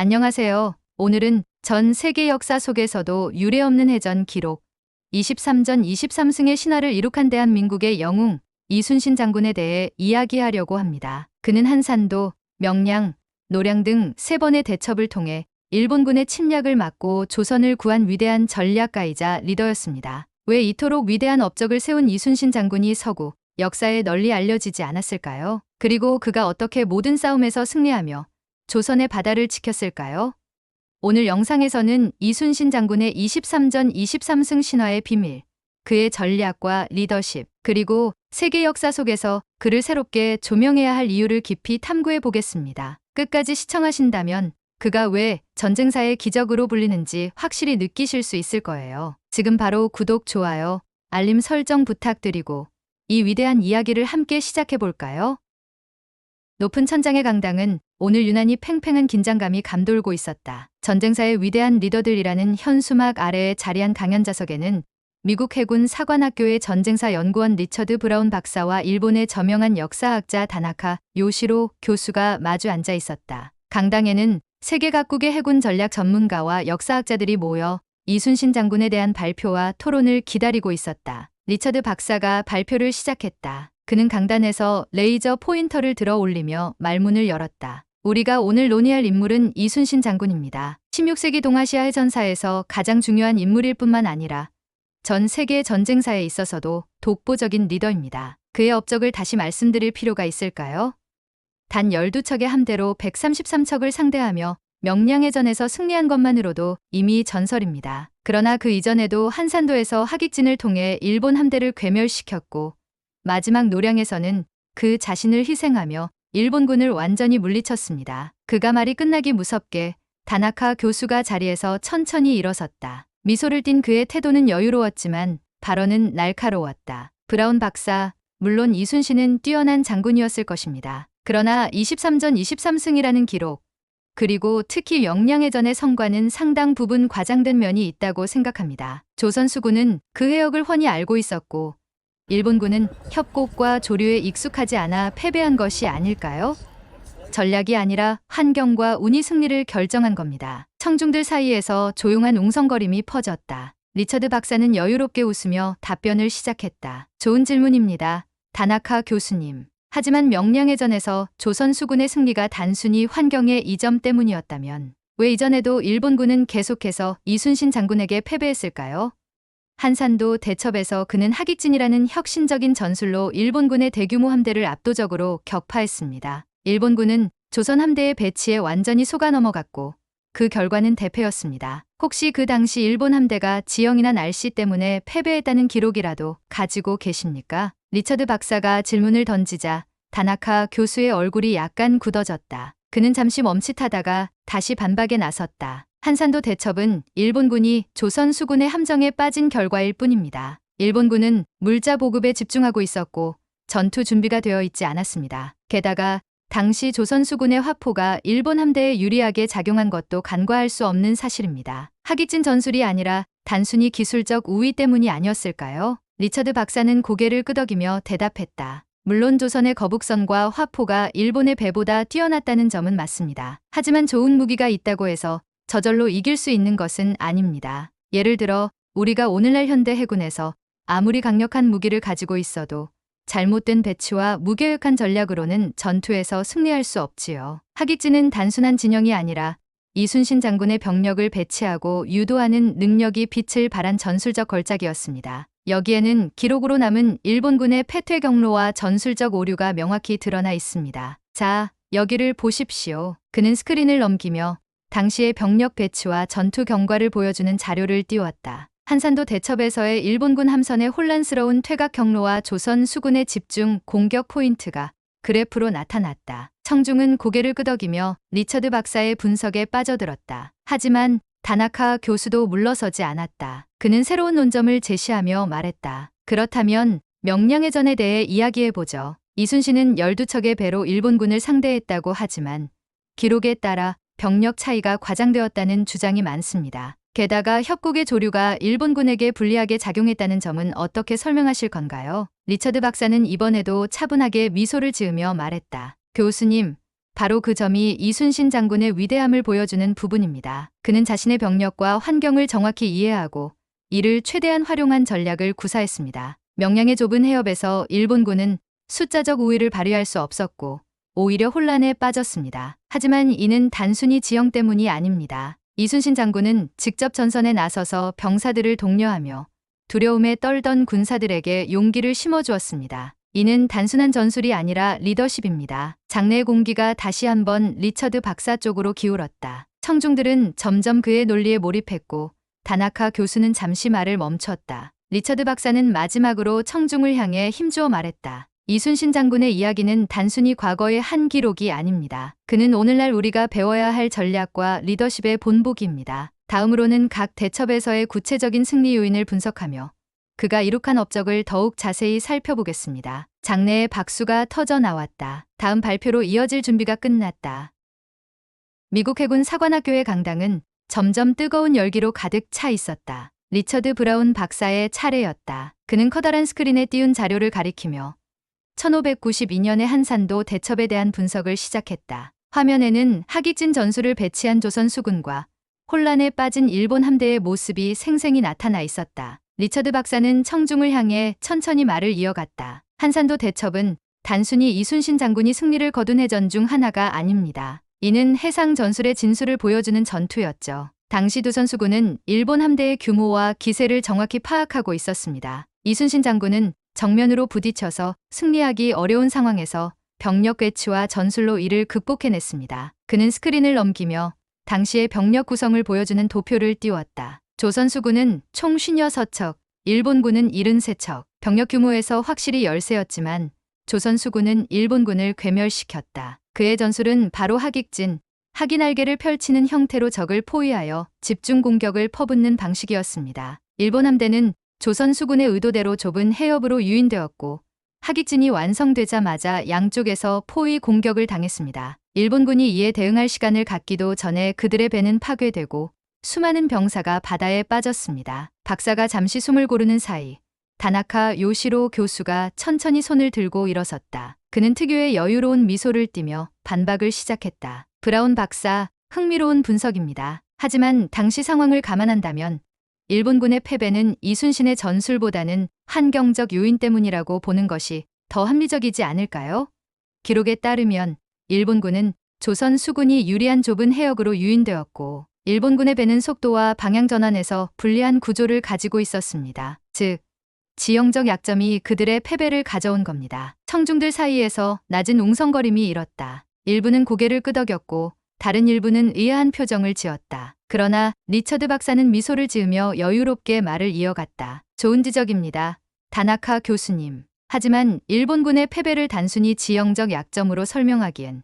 안녕하세요. 오늘은 전 세계 역사 속에서도 유례없는 해전 기록 23전 23승의 신화를 이룩한 대한민국의 영웅 이순신 장군에 대해 이야기하려고 합니다. 그는 한산도, 명량, 노량 등 3번의 대첩을 통해 일본군의 침략을 막고 조선을 구한 위대한 전략가이자 리더였습니다. 왜 이토록 위대한 업적을 세운 이순신 장군이 서구 역사에 널리 알려지지 않았을까요? 그리고 그가 어떻게 모든 싸움에서 승리하며 조선의 바다를 지켰을까요? 오늘 영상에서는 이순신 장군의 23전 23승 신화의 비밀, 그의 전략과 리더십, 그리고 세계 역사 속에서 그를 새롭게 조명해야 할 이유를 깊이 탐구해 보겠습니다. 끝까지 시청하신다면 그가 왜 전쟁사의 기적으로 불리는지 확실히 느끼실 수 있을 거예요. 지금 바로 구독, 좋아요, 알림 설정 부탁드리고 이 위대한 이야기를 함께 시작해 볼까요? 높은 천장의 강당은 오늘 유난히 팽팽한 긴장감이 감돌고 있었다. 전쟁사의 위대한 리더들이라는 현수막 아래에 자리한 강연자석에는 미국 해군 사관학교의 전쟁사 연구원 리처드 브라운 박사와 일본의 저명한 역사학자 다나카 요시로 교수가 마주 앉아 있었다. 강당에는 세계 각국의 해군 전략 전문가와 역사학자들이 모여 이순신 장군에 대한 발표와 토론을 기다리고 있었다. 리처드 박사가 발표를 시작했다. 그는 강단에서 레이저 포인터를 들어 올리며 말문을 열었다. 우리가 오늘 논의할 인물은 이순신 장군입니다. 16세기 동아시아 해전사에서 가장 중요한 인물일 뿐만 아니라 전 세계 전쟁사에 있어서도 독보적인 리더입니다. 그의 업적을 다시 말씀드릴 필요가 있을까요? 단 12척의 함대로 133척을 상대하며 명량해전에서 승리한 것만으로도 이미 전설입니다. 그러나 그 이전에도 한산도에서 하객진을 통해 일본 함대를 괴멸시켰고 마지막 노량에서는 그 자신을 희생하며 일본군을 완전히 물리쳤습니다. 그가 말이 끝나기 무섭게 다나카 교수가 자리에서 천천히 일어섰다. 미소를 띤 그의 태도는 여유로웠지만 발언은 날카로웠다. 브라운 박사, 물론 이순신은 뛰어난 장군이었을 것입니다. 그러나 23전 23승이라는 기록, 그리고 특히 명량해전의 성과는 상당 부분 과장된 면이 있다고 생각합니다. 조선 수군은 그 해역을 훤히 알고 있었고 일본군은 협곡과 조류에 익숙하지 않아 패배한 것이 아닐까요? 전략이 아니라 환경과 운이 승리를 결정한 겁니다. 청중들 사이에서 조용한 웅성거림이 퍼졌다. 리처드 박사는 여유롭게 웃으며 답변을 시작했다. 좋은 질문입니다. 다나카 교수님. 하지만 명량해전에서 조선 수군의 승리가 단순히 환경의 이 점 때문이었다면 왜 이전에도 일본군은 계속해서 이순신 장군에게 패배했을까요? 한산도 대첩에서 그는 하객진이라는 혁신적인 전술로 일본군의 대규모 함대를 압도적으로 격파했습니다. 일본군은 조선 함대의 배치에 완전히 속아 넘어갔고 그 결과는 대패였습니다. 혹시 그 당시 일본 함대가 지형이나 날씨 때문에 패배했다는 기록이라도 가지고 계십니까? 리처드 박사가 질문을 던지자 다나카 교수의 얼굴이 약간 굳어졌다. 그는 잠시 멈칫하다가 다시 반박에 나섰다. 한산도 대첩은 일본군이 조선 수군의 함정에 빠진 결과일 뿐입니다. 일본군은 물자 보급에 집중하고 있었고 전투 준비가 되어 있지 않았습니다. 게다가 당시 조선 수군의 화포가 일본 함대에 유리하게 작용한 것도 간과할 수 없는 사실입니다. 하객진 전술이 아니라 단순히 기술적 우위 때문이 아니었을까요? 리처드 박사는 고개를 끄덕이며 대답했다. 물론 조선의 거북선과 화포가 일본의 배보다 뛰어났다는 점은 맞습니다. 하지만 좋은 무기가 있다고 해서 저절로 이길 수 있는 것은 아닙니다. 예를 들어 우리가 오늘날 현대 해군에서 아무리 강력한 무기를 가지고 있어도 잘못된 배치와 무계획한 전략으로는 전투에서 승리할 수 없지요. 하객진은 단순한 진영이 아니라 이순신 장군의 병력을 배치하고 유도하는 능력이 빛을 발한 전술적 걸작이었습니다. 여기에는 기록으로 남은 일본군의 패퇴 경로와 전술적 오류가 명확히 드러나 있습니다. 자, 여기를 보십시오. 그는 스크린을 넘기며 당시의 병력 배치와 전투 경과를 보여주는 자료를 띄웠다. 한산도 대첩에서의 일본군 함선의 혼란스러운 퇴각 경로와 조선 수군의 집중 공격 포인트가 그래프로 나타났다. 청중은 고개를 끄덕이며 리처드 박사의 분석에 빠져들었다. 하지만 다나카 교수도 물러서지 않았다. 그는 새로운 논점을 제시하며 말했다. 그렇다면 명량해전에 대해 이야기해보죠. 이순신은 12척의 배로 일본군을 상대했다고 하지만 기록에 따라 병력 차이가 과장되었다는 주장이 많습니다. 게다가 협곡의 조류가 일본군에게 불리하게 작용했다는 점은 어떻게 설명하실 건가요? 리처드 박사는 이번에도 차분하게 미소를 지으며 말했다. 교수님, 바로 그 점이 이순신 장군의 위대함을 보여주는 부분입니다. 그는 자신의 병력과 환경을 정확히 이해하고 이를 최대한 활용한 전략을 구사했습니다. 명량의 좁은 해협에서 일본군은 숫자적 우위를 발휘할 수 없었고 오히려 혼란에 빠졌습니다. 하지만 이는 단순히 지형 때문이 아닙니다. 이순신 장군은 직접 전선에 나서서 병사들을 독려하며 두려움에 떨던 군사들에게 용기를 심어주었습니다. 이는 단순한 전술이 아니라 리더십입니다. 장내의 공기가 다시 한번 리처드 박사 쪽으로 기울었다. 청중들은 점점 그의 논리에 몰입했고 다나카 교수는 잠시 말을 멈췄다. 리처드 박사는 마지막으로 청중을 향해 힘주어 말했다. 이순신 장군의 이야기는 단순히 과거의 한 기록이 아닙니다. 그는 오늘날 우리가 배워야 할 전략과 리더십의 본보기입니다. 다음으로는 각 대첩에서의 구체적인 승리 요인을 분석하며 그가 이룩한 업적을 더욱 자세히 살펴보겠습니다. 장내에 박수가 터져 나왔다. 다음 발표로 이어질 준비가 끝났다. 미국 해군 사관학교의 강당은 점점 뜨거운 열기로 가득 차 있었다. 리처드 브라운 박사의 차례였다. 그는 커다란 스크린에 띄운 자료를 가리키며 1592년의 한산도 대첩에 대한 분석을 시작했다. 화면에는 하깃진 전술을 배치한 조선 수군과 혼란에 빠진 일본 함대의 모습이 생생히 나타나 있었다. 리처드 박사는 청중을 향해 천천히 말을 이어갔다. 한산도 대첩은 단순히 이순신 장군이 승리를 거둔 해전 중 하나가 아닙니다. 이는 해상 전술의 진수를 보여주는 전투였죠. 당시 조선 수군은 일본 함대의 규모와 기세를 정확히 파악하고 있었습니다. 이순신 장군은 정면으로 부딪혀서 승리하기 어려운 상황에서 병력 배치와 전술로 이를 극복해냈습니다. 그는 스크린을 넘기며 당시의 병력 구성을 보여주는 도표를 띄웠다. 조선 수군은 총 56척, 일본군은 73척, 병력 규모에서 확실히 열세였지만 조선 수군은 일본군을 괴멸시켰다. 그의 전술은 바로 하깃진, 하기날개를 펼치는 형태로 적을 포위하여 집중 공격을 퍼붓는 방식이었습니다. 일본 함대는 조선 수군의 의도대로 좁은 해협으로 유인되었고 하깃진이 완성되자마자 양쪽에서 포위 공격을 당했습니다. 일본군이 이에 대응할 시간을 갖기도 전에 그들의 배는 파괴되고 수많은 병사가 바다에 빠졌습니다. 박사가 잠시 숨을 고르는 사이 다나카 요시로 교수가 천천히 손을 들고 일어섰다. 그는 특유의 여유로운 미소를 띠며 반박을 시작했다. 브라운 박사, 흥미로운 분석입니다. 하지만 당시 상황을 감안한다면 일본군의 패배는 이순신의 전술보다는 환경적 요인 때문이라고 보는 것이 더 합리적이지 않을까요? 기록에 따르면 일본군은 조선 수군이 유리한 좁은 해역으로 유인되었고 일본군의 배는 속도와 방향 전환에서 불리한 구조를 가지고 있었습니다. 즉, 지형적 약점이 그들의 패배를 가져온 겁니다. 청중들 사이에서 낮은 웅성거림이 일었다. 일부는 고개를 끄덕였고 다른 일부는 의아한 표정을 지었다. 그러나 리처드 박사는 미소를 지으며 여유롭게 말을 이어갔다. 좋은 지적입니다. 다나카 교수님. 하지만 일본군의 패배를 단순히 지형적 약점으로 설명하기엔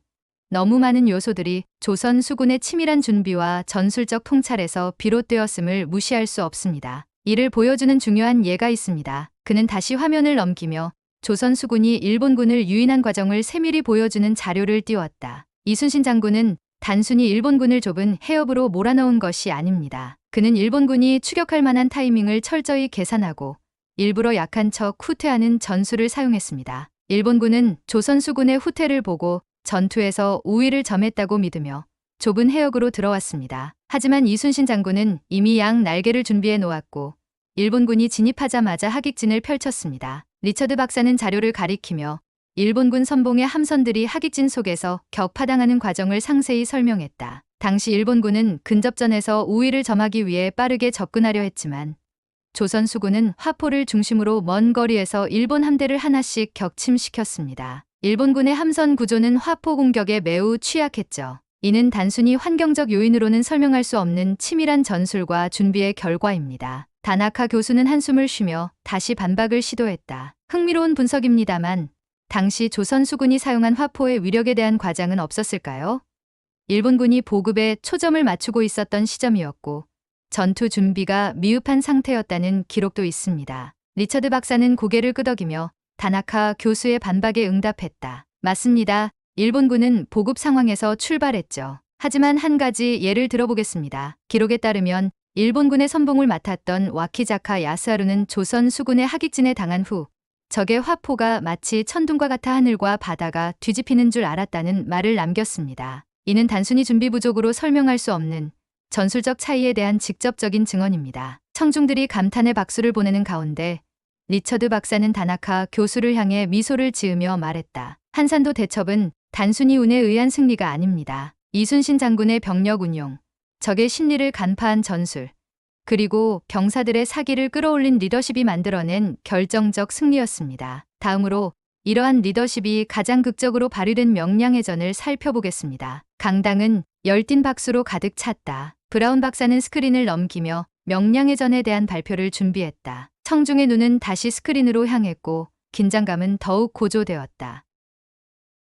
너무 많은 요소들이 조선 수군의 치밀한 준비와 전술적 통찰에서 비롯되었음을 무시할 수 없습니다. 이를 보여주는 중요한 예가 있습니다. 그는 다시 화면을 넘기며 조선 수군이 일본군을 유인한 과정을 세밀히 보여주는 자료를 띄웠다. 이순신 장군은 단순히 일본군을 좁은 해협으로 몰아넣은 것이 아닙니다. 그는 일본군이 추격할 만한 타이밍을 철저히 계산하고 일부러 약한 척 후퇴하는 전술을 사용했습니다. 일본군은 조선 수군의 후퇴를 보고 전투에서 우위를 점했다고 믿으며 좁은 해역으로 들어왔습니다. 하지만 이순신 장군은 이미 양 날개를 준비해 놓았고 일본군이 진입하자마자 하깃진을 펼쳤습니다. 리처드 박사는 자료를 가리키며 일본군 선봉의 함선들이 하깃진 속에서 격파당하는 과정을 상세히 설명했다. 당시 일본군은 근접전에서 우위를 점하기 위해 빠르게 접근하려 했지만 조선 수군은 화포를 중심으로 먼 거리에서 일본 함대를 하나씩 격침시켰습니다. 일본군의 함선 구조는 화포 공격에 매우 취약했죠. 이는 단순히 환경적 요인으로는 설명할 수 없는 치밀한 전술과 준비의 결과입니다. 다나카 교수는 한숨을 쉬며 다시 반박을 시도했다. 흥미로운 분석입니다만 당시 조선 수군이 사용한 화포의 위력에 대한 과장은 없었을까요? 일본군이 보급에 초점을 맞추고 있었던 시점이었고 전투 준비가 미흡한 상태였다는 기록도 있습니다. 리처드 박사는 고개를 끄덕이며 다나카 교수의 반박에 응답했다. 맞습니다. 일본군은 보급 상황에서 출발했죠. 하지만 한 가지 예를 들어보겠습니다. 기록에 따르면 일본군의 선봉을 맡았던 와키자카 야스하루는 조선 수군의 하깃진에 당한 후 적의 화포가 마치 천둥과 같아 하늘과 바다가 뒤집히는 줄 알았다는 말을 남겼습니다. 이는 단순히 준비 부족으로 설명할 수 없는 전술적 차이에 대한 직접적인 증언입니다. 청중들이 감탄의 박수를 보내는 가운데 리처드 박사는 다나카 교수를 향해 미소를 지으며 말했다. 한산도 대첩은 단순히 운에 의한 승리가 아닙니다. 이순신 장군의 병력 운용, 적의 심리를 간파한 전술, 그리고 병사들의 사기를 끌어올린 리더십이 만들어낸 결정적 승리였습니다. 다음으로 이러한 리더십이 가장 극적으로 발휘된 명량해전을 살펴보겠습니다. 강당은 열띤 박수로 가득 찼다. 브라운 박사는 스크린을 넘기며 명량해전에 대한 발표를 준비했다. 청중의 눈은 다시 스크린으로 향했고 긴장감은 더욱 고조되었다.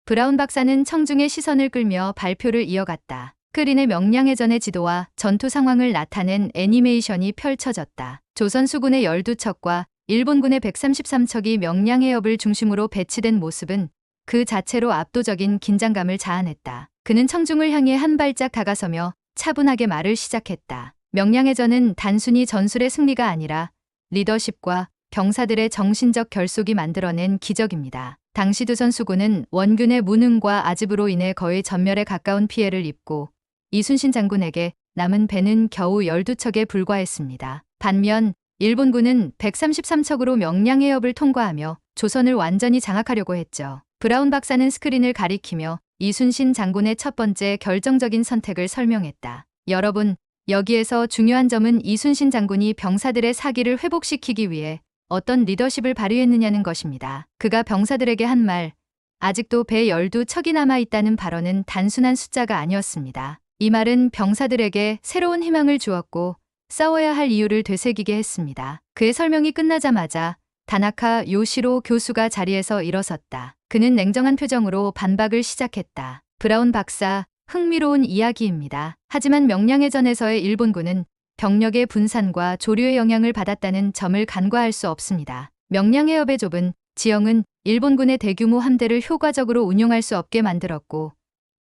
브라운 박사는 청중의 시선을 끌며 발표를 이어갔다. 스크린의 명량해전의 지도와 전투 상황을 나타낸 애니메이션이 펼쳐졌다. 조선 수군의 12척과 일본군의 133척이 명량해협을 중심으로 배치된 모습은 그 자체로 압도적인 긴장감을 자아냈다. 그는 청중을 향해 한 발짝 다가서며 차분하게 말을 시작했다. 명량해전은 단순히 전술의 승리가 아니라 리더십과 병사들의 정신적 결속이 만들어낸 기적입니다. 당시 조선 수군은 원균의 무능과 아집으로 인해 거의 전멸에 가까운 피해를 입고 이순신 장군에게 남은 배는 겨우 12척에 불과했습니다. 반면 일본군은 133척으로 명량해협을 통과하며 조선을 완전히 장악하려고 했죠. 브라운 박사는 스크린을 가리키며 이순신 장군의 첫 번째 결정적인 선택을 설명했다. 여러분, 여기에서 중요한 점은 이순신 장군이 병사들의 사기를 회복시키기 위해 어떤 리더십을 발휘했느냐는 것입니다. 그가 병사들에게 한 말, 아직도 배 12척이 남아있다는 발언은 단순한 숫자가 아니었습니다. 이 말은 병사들에게 새로운 희망을 주었고 싸워야 할 이유를 되새기게 했습니다. 그의 설명이 끝나자마자 다나카 요시로 교수가 자리에서 일어섰다. 그는 냉정한 표정으로 반박을 시작했다. 브라운 박사, 흥미로운 이야기입니다. 하지만 명량해전에서의 일본군은 병력의 분산과 조류의 영향을 받았다는 점을 간과할 수 없습니다. 명량해협의 좁은 지형은 일본군의 대규모 함대를 효과적으로 운용할 수 없게 만들었고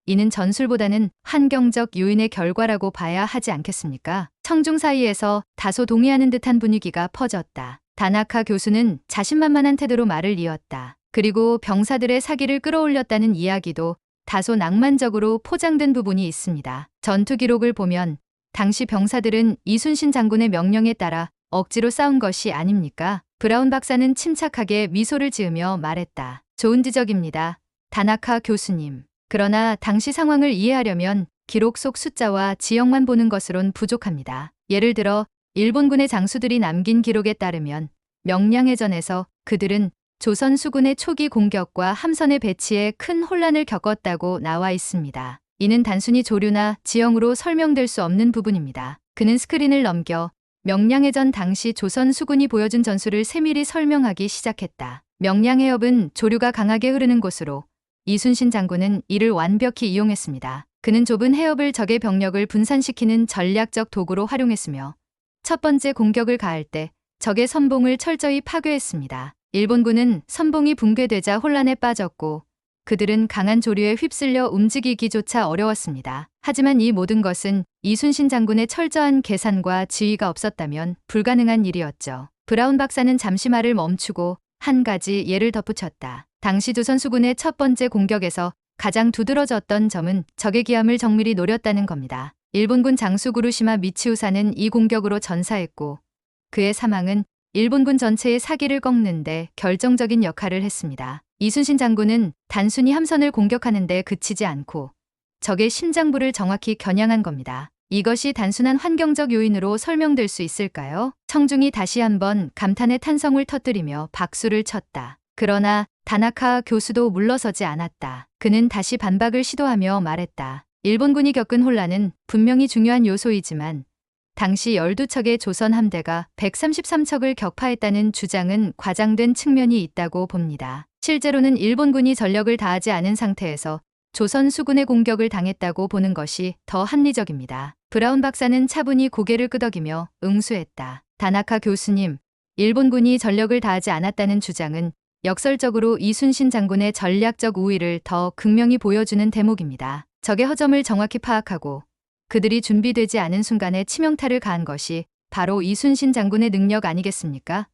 이는 전술보다는 환경적 요인의 결과라고 봐야 하지 않겠습니까? 청중 사이에서 다소 동의하는 듯한 분위기가 퍼졌다. 다나카 교수는 자신만만한 태도로 말을 이었다. 그리고 병사들의 사기를 끌어올렸다는 이야기도 다소 낭만적으로 포장된 부분이 있습니다. 전투 기록을 보면 당시 병사들은 이순신 장군의 명령에 따라 억지로 싸운 것이 아닙니까? 브라운 박사는 침착하게 미소를 지으며 말했다. 좋은 지적입니다. 다나카 교수님. 그러나 당시 상황을 이해하려면 기록 속 숫자와 지형만 보는 것으론 부족합니다. 예를 들어 일본군의 장수들이 남긴 기록에 따르면 명량해전에서 그들은 조선 수군의 초기 공격과 함선의 배치에 큰 혼란을 겪었다고 나와 있습니다. 이는 단순히 조류나 지형으로 설명될 수 없는 부분입니다. 그는 스크린을 넘겨 명량해전 당시 조선 수군이 보여준 전술을 세밀히 설명하기 시작했다. 명량해협은 조류가 강하게 흐르는 곳으로 이순신 장군은 이를 완벽히 이용했습니다. 그는 좁은 해협을 적의 병력을 분산시키는 전략적 도구로 활용했으며 첫 번째 공격을 가할 때 적의 선봉을 철저히 파괴했습니다. 일본군은 선봉이 붕괴되자 혼란에 빠졌고 그들은 강한 조류에 휩쓸려 움직이기조차 어려웠습니다. 하지만 이 모든 것은 이순신 장군의 철저한 계산과 지휘가 없었다면 불가능한 일이었죠. 브라운 박사는 잠시 말을 멈추고 한 가지 예를 덧붙였다. 당시 조선 수군의 첫 번째 공격에서 가장 두드러졌던 점은 적의 기함을 정밀히 노렸다는 겁니다. 일본군 장수 구루시마 미치우사는 이 공격으로 전사했고 그의 사망은 일본군 전체의 사기를 꺾는데 결정적인 역할을 했습니다. 이순신 장군은 단순히 함선을 공격하는 데 그치지 않고 적의 심장부를 정확히 겨냥한 겁니다. 이것이 단순한 환경적 요인으로 설명될 수 있을까요? 청중이 다시 한번 감탄의 탄성을 터뜨리며 박수를 쳤다. 그러나 다나카 교수도 물러서지 않았다. 그는 다시 반박을 시도하며 말했다. 일본군이 겪은 혼란은 분명히 중요한 요소이지만 당시 12척의 조선 함대가 133척을 격파했다는 주장은 과장된 측면이 있다고 봅니다. 실제로는 일본군이 전력을 다하지 않은 상태에서 조선 수군의 공격을 당했다고 보는 것이 더 합리적입니다. 브라운 박사는 차분히 고개를 끄덕이며 응수했다. 다나카 교수님, 일본군이 전력을 다하지 않았다는 주장은 역설적으로 이순신 장군의 전략적 우위를 더 극명히 보여주는 대목입니다. 적의 허점을 정확히 파악하고 그들이 준비되지 않은 순간에 치명타를 가한 것이 바로 이순신 장군의 능력 아니겠습니까?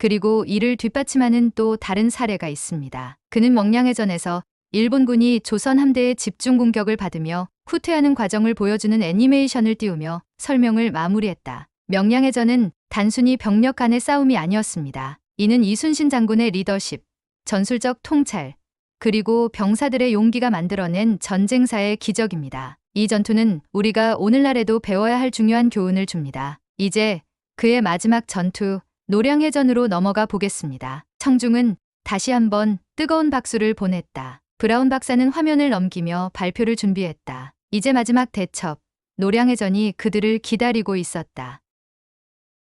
그리고 이를 뒷받침하는 또 다른 사례가 있습니다. 그는 명량해전에서 일본군이 조선 함대의 집중 공격을 받으며 후퇴하는 과정을 보여주는 애니메이션을 띄우며 설명을 마무리했다. 명량해전은 단순히 병력 간의 싸움이 아니었습니다. 이는 이순신 장군의 리더십, 전술적 통찰, 그리고 병사들의 용기가 만들어낸 전쟁사의 기적입니다. 이 전투는 우리가 오늘날에도 배워야 할 중요한 교훈을 줍니다. 이제 그의 마지막 전투, 노량해전으로 넘어가 보겠습니다. 청중은 다시 한번 뜨거운 박수를 보냈다. 브라운 박사는 화면을 넘기며 발표를 준비했다. 이제 마지막 대첩, 노량해전이 그들을 기다리고 있었다.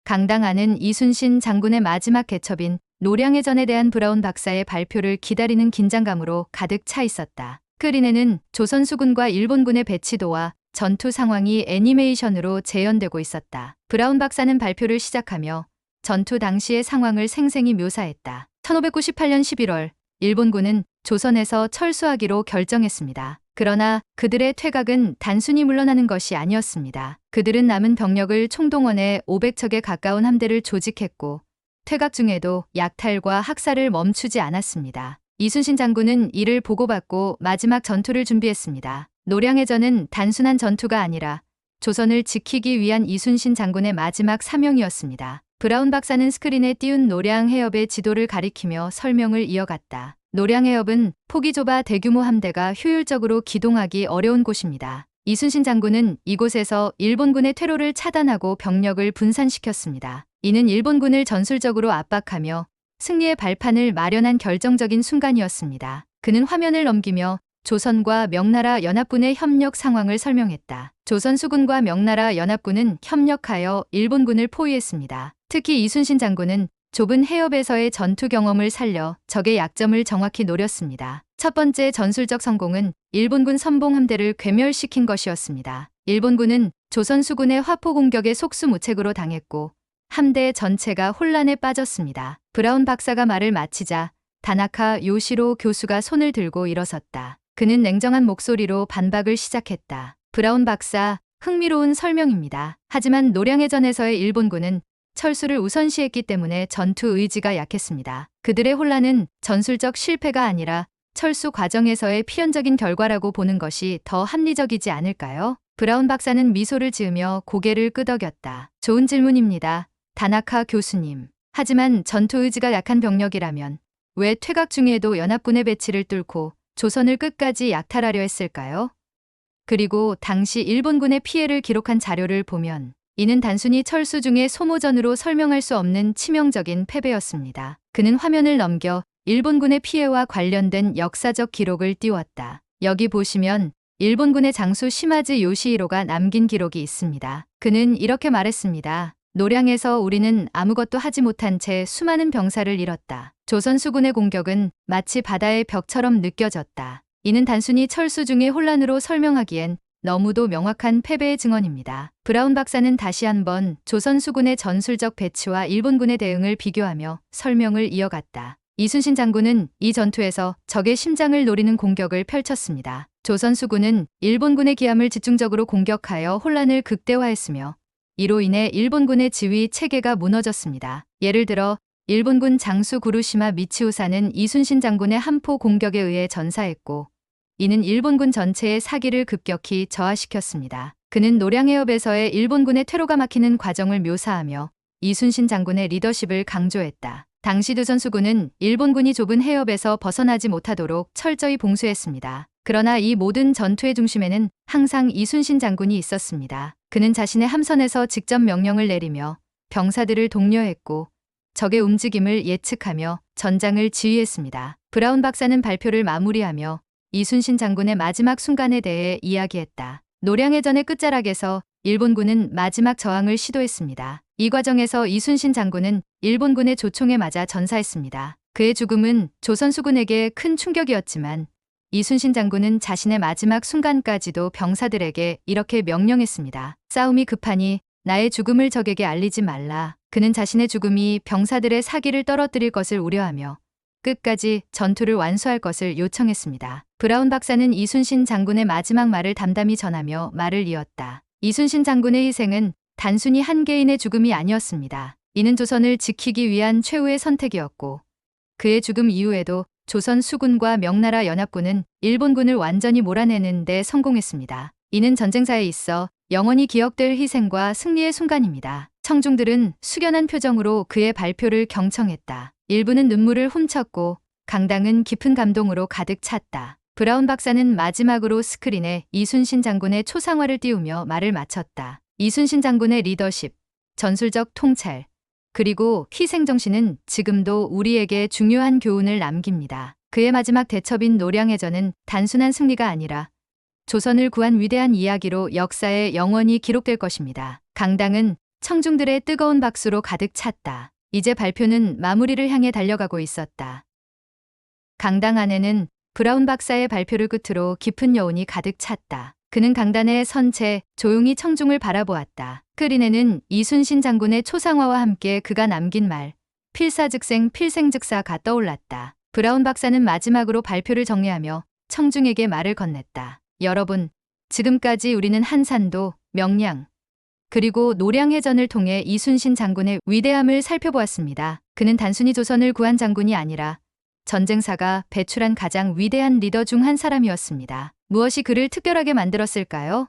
강당안은 이순신 장군의 마지막 개첩인 노량해전에 대한 브라운 박사의 발표를 기다리는 긴장감으로 가득 차 있었다. 스크린에는 조선 수군과 일본군의 배치도와 전투 상황이 애니메이션으로 재현되고 있었다. 브라운 박사는 발표를 시작하며 전투 당시의 상황을 생생히 묘사했다. 1598년 11월 일본군은 조선에서 철수하기로 결정했습니다. 그러나 그들의 퇴각은 단순히 물러나는 것이 아니었습니다. 그들은 남은 병력을 총동원해 500척에 가까운 함대를 조직했고 퇴각 중에도 약탈과 학살을 멈추지 않았습니다. 이순신 장군은 이를 보고받고 마지막 전투를 준비했습니다. 노량해전은 단순한 전투가 아니라 조선을 지키기 위한 이순신 장군의 마지막 사명이었습니다. 브라운 박사는 스크린에 띄운 노량해협의 지도를 가리키며 설명을 이어갔다. 노량해협은 폭이 좁아 대규모 함대가 효율적으로 기동하기 어려운 곳입니다. 이순신 장군은 이곳에서 일본군의 퇴로를 차단하고 병력을 분산시켰습니다. 이는 일본군을 전술적으로 압박하며 승리의 발판을 마련한 결정적인 순간이었습니다. 그는 화면을 넘기며 조선과 명나라 연합군의 협력 상황을 설명했다. 조선 수군과 명나라 연합군은 협력하여 일본군을 포위했습니다. 특히 이순신 장군은 좁은 해협에서의 전투 경험을 살려 적의 약점을 정확히 노렸습니다. 첫 번째 전술적 성공은 일본군 선봉함대를 괴멸시킨 것이었습니다. 일본군은 조선 수군의 화포 공격에 속수무책으로 당했고 함대 전체가 혼란에 빠졌습니다. 브라운 박사가 말을 마치자 다나카 요시로 교수가 손을 들고 일어섰다. 그는 냉정한 목소리로 반박을 시작했다. 브라운 박사, 흥미로운 설명입니다. 하지만 노량해전에서의 일본군은 철수를 우선시했기 때문에 전투 의지가 약했습니다. 그들의 혼란은 전술적 실패가 아니라 철수 과정에서의 필연적인 결과라고 보는 것이 더 합리적이지 않을까요? 브라운 박사는 미소를 지으며 고개를 끄덕였다. 좋은 질문입니다. 다나카 교수님. 하지만 전투 의지가 약한 병력이라면 왜 퇴각 중에도 연합군의 배치를 뚫고 조선을 끝까지 약탈하려 했을까요? 그리고 당시 일본군의 피해를 기록한 자료를 보면 이는 단순히 철수 중의 소모전으로 설명할 수 없는 치명적인 패배였습니다. 그는 화면을 넘겨 일본군의 피해와 관련된 역사적 기록을 띄웠다. 여기 보시면 일본군의 장수 시마즈 요시히로가 남긴 기록이 있습니다. 그는 이렇게 말했습니다. 노량에서 우리는 아무것도 하지 못한 채 수많은 병사를 잃었다. 조선 수군의 공격은 마치 바다의 벽처럼 느껴졌다. 이는 단순히 철수 중의 혼란으로 설명하기엔 너무도 명확한 패배의 증언입니다. 브라운 박사는 다시 한번 조선 수군의 전술적 배치와 일본군의 대응을 비교하며 설명을 이어갔다. 이순신 장군은 이 전투에서 적의 심장을 노리는 공격을 펼쳤습니다. 조선 수군은 일본군의 기함을 집중적으로 공격하여 혼란을 극대화했으며 이로 인해 일본군의 지휘 체계가 무너졌습니다. 예를 들어 일본군 장수 구루시마 미치우사는 이순신 장군의 한포 공격에 의해 전사했고 이는 일본군 전체의 사기를 급격히 저하시켰습니다. 그는 노량해협에서의 일본군의 퇴로가 막히는 과정을 묘사하며 이순신 장군의 리더십을 강조했다. 당시 조선 수군은 일본군이 좁은 해협에서 벗어나지 못하도록 철저히 봉쇄했습니다. 그러나 이 모든 전투의 중심에는 항상 이순신 장군이 있었습니다. 그는 자신의 함선에서 직접 명령을 내리며 병사들을 독려했고 적의 움직임을 예측하며 전장을 지휘했습니다. 브라운 박사는 발표를 마무리하며 이순신 장군의 마지막 순간에 대해 이야기했다. 노량해전의 끝자락에서 일본군은 마지막 저항을 시도했습니다. 이 과정에서 이순신 장군은 일본군의 조총에 맞아 전사했습니다. 그의 죽음은 조선 수군에게 큰 충격이었지만 이순신 장군은 자신의 마지막 순간까지도 병사들에게 이렇게 명령했습니다. 싸움이 급하니 나의 죽음을 적에게 알리지 말라. 그는 자신의 죽음이 병사들의 사기를 떨어뜨릴 것을 우려하며 끝까지 전투를 완수할 것을 요청했습니다. 브라운 박사는 이순신 장군의 마지막 말을 담담히 전하며 말을 이었다. 이순신 장군의 희생은 단순히 한 개인의 죽음이 아니었습니다. 이는 조선을 지키기 위한 최후의 선택이었고 그의 죽음 이후에도 조선 수군과 명나라 연합군은 일본군을 완전히 몰아내는 데 성공했습니다. 이는 전쟁사에 있어 영원히 기억될 희생과 승리의 순간입니다. 청중들은 숙연한 표정으로 그의 발표를 경청했다. 일부는 눈물을 훔쳤고 강당은 깊은 감동으로 가득 찼다. 브라운 박사는 마지막으로 스크린에 이순신 장군의 초상화를 띄우며 말을 마쳤다. 이순신 장군의 리더십, 전술적 통찰, 그리고 희생정신은 지금도 우리에게 중요한 교훈을 남깁니다. 그의 마지막 대첩인 노량해전은 단순한 승리가 아니라 조선을 구한 위대한 이야기로 역사에 영원히 기록될 것입니다. 강당은 청중들의 뜨거운 박수로 가득 찼다. 이제 발표는 마무리를 향해 달려가고 있었다. 강당 안에는 브라운 박사의 발표를 끝으로 깊은 여운이 가득 찼다. 그는 강단에 선 채 조용히 청중을 바라보았다. 스크린에는 이순신 장군의 초상화와 함께 그가 남긴 말, 필사즉생 필생즉사가 떠올랐다. 브라운 박사는 마지막으로 발표를 정리하며 청중에게 말을 건넸다. 여러분, 지금까지 우리는 한산도, 명량, 그리고 노량해전을 통해 이순신 장군의 위대함을 살펴보았습니다. 그는 단순히 조선을 구한 장군이 아니라 전쟁사가 배출한 가장 위대한 리더 중 한 사람이었습니다. 무엇이 그를 특별하게 만들었을까요?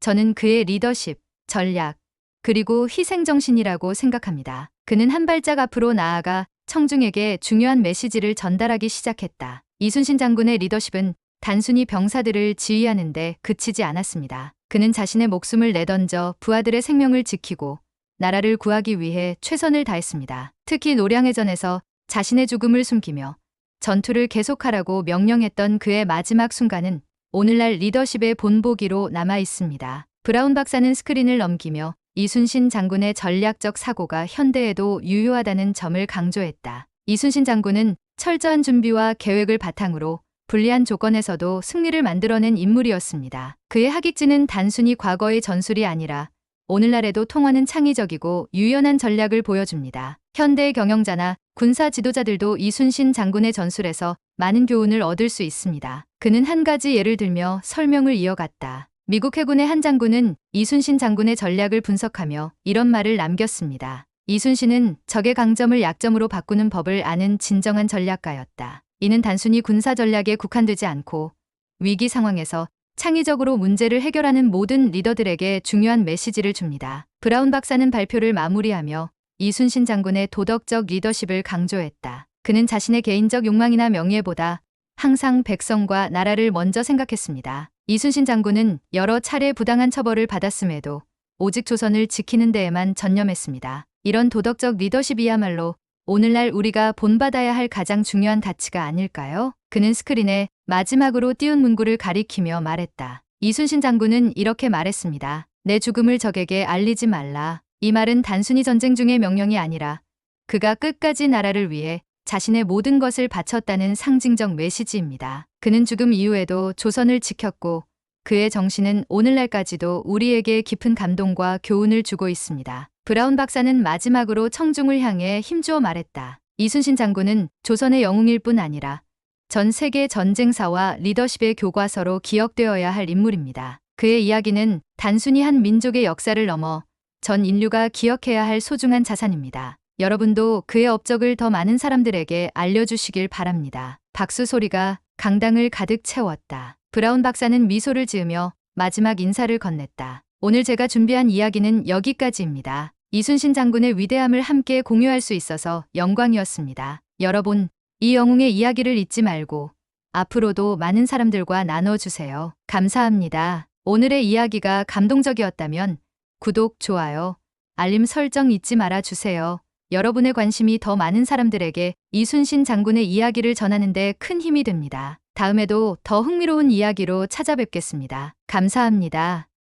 저는 그의 리더십, 전략, 그리고 희생정신이라고 생각합니다. 그는 한 발짝 앞으로 나아가 청중에게 중요한 메시지를 전달하기 시작했다. 이순신 장군의 리더십은 단순히 병사들을 지휘하는 데 그치지 않았습니다. 그는 자신의 목숨을 내던져 부하들의 생명을 지키고 나라를 구하기 위해 최선을 다했습니다. 특히 노량해전에서 자신의 죽음을 숨기며 전투를 계속하라고 명령했던 그의 마지막 순간은 오늘날 리더십의 본보기로 남아 있습니다. 브라운 박사는 스크린을 넘기며 이순신 장군의 전략적 사고가 현대에도 유효하다는 점을 강조했다. 이순신 장군은 철저한 준비와 계획을 바탕으로 불리한 조건에서도 승리를 만들어낸 인물이었습니다. 그의 하객진은 단순히 과거의 전술이 아니라 오늘날에도 통하는 창의적이고 유연한 전략을 보여줍니다. 현대의 경영자나 군사 지도자들도 이순신 장군의 전술에서 많은 교훈을 얻을 수 있습니다. 그는 한 가지 예를 들며 설명을 이어갔다. 미국 해군의 한 장군은 이순신 장군의 전략을 분석하며 이런 말을 남겼습니다. 이순신은 적의 강점을 약점으로 바꾸는 법을 아는 진정한 전략가였다. 이는 단순히 군사 전략에 국한되지 않고 위기 상황에서 창의적으로 문제를 해결하는 모든 리더들에게 중요한 메시지를 줍니다. 브라운 박사는 발표를 마무리하며 이순신 장군의 도덕적 리더십을 강조했다. 그는 자신의 개인적 욕망이나 명예보다 항상 백성과 나라를 먼저 생각했습니다. 이순신 장군은 여러 차례 부당한 처벌을 받았음에도 오직 조선을 지키는 데에만 전념했습니다. 이런 도덕적 리더십이야말로 오늘날 우리가 본받아야 할 가장 중요한 가치가 아닐까요? 그는 스크린에 마지막으로 띄운 문구를 가리키며 말했다. 이순신 장군은 이렇게 말했습니다. 내 죽음을 적에게 알리지 말라. 이 말은 단순히 전쟁 중의 명령이 아니라 그가 끝까지 나라를 위해 자신의 모든 것을 바쳤다는 상징적 메시지입니다. 그는 죽음 이후에도 조선을 지켰고 그의 정신은 오늘날까지도 우리에게 깊은 감동과 교훈을 주고 있습니다. 브라운 박사는 마지막으로 청중을 향해 힘주어 말했다. 이순신 장군은 조선의 영웅일 뿐 아니라 전 세계 전쟁사와 리더십의 교과서로 기억되어야 할 인물입니다. 그의 이야기는 단순히 한 민족의 역사를 넘어 전 인류가 기억해야 할 소중한 자산입니다. 여러분도 그의 업적을 더 많은 사람들에게 알려주시길 바랍니다. 박수 소리가 강당을 가득 채웠다. 브라운 박사는 미소를 지으며 마지막 인사를 건넸다. 오늘 제가 준비한 이야기는 여기까지입니다. 이순신 장군의 위대함을 함께 공유할 수 있어서 영광이었습니다. 여러분, 이 영웅의 이야기를 잊지 말고 앞으로도 많은 사람들과 나눠주세요. 감사합니다. 오늘의 이야기가 감동적이었다면 구독, 좋아요, 알림 설정 잊지 말아주세요. 여러분의 관심이 더 많은 사람들에게 이순신 장군의 이야기를 전하는 데 큰 힘이 됩니다. 다음에도 더 흥미로운 이야기로 찾아뵙겠습니다. 감사합니다.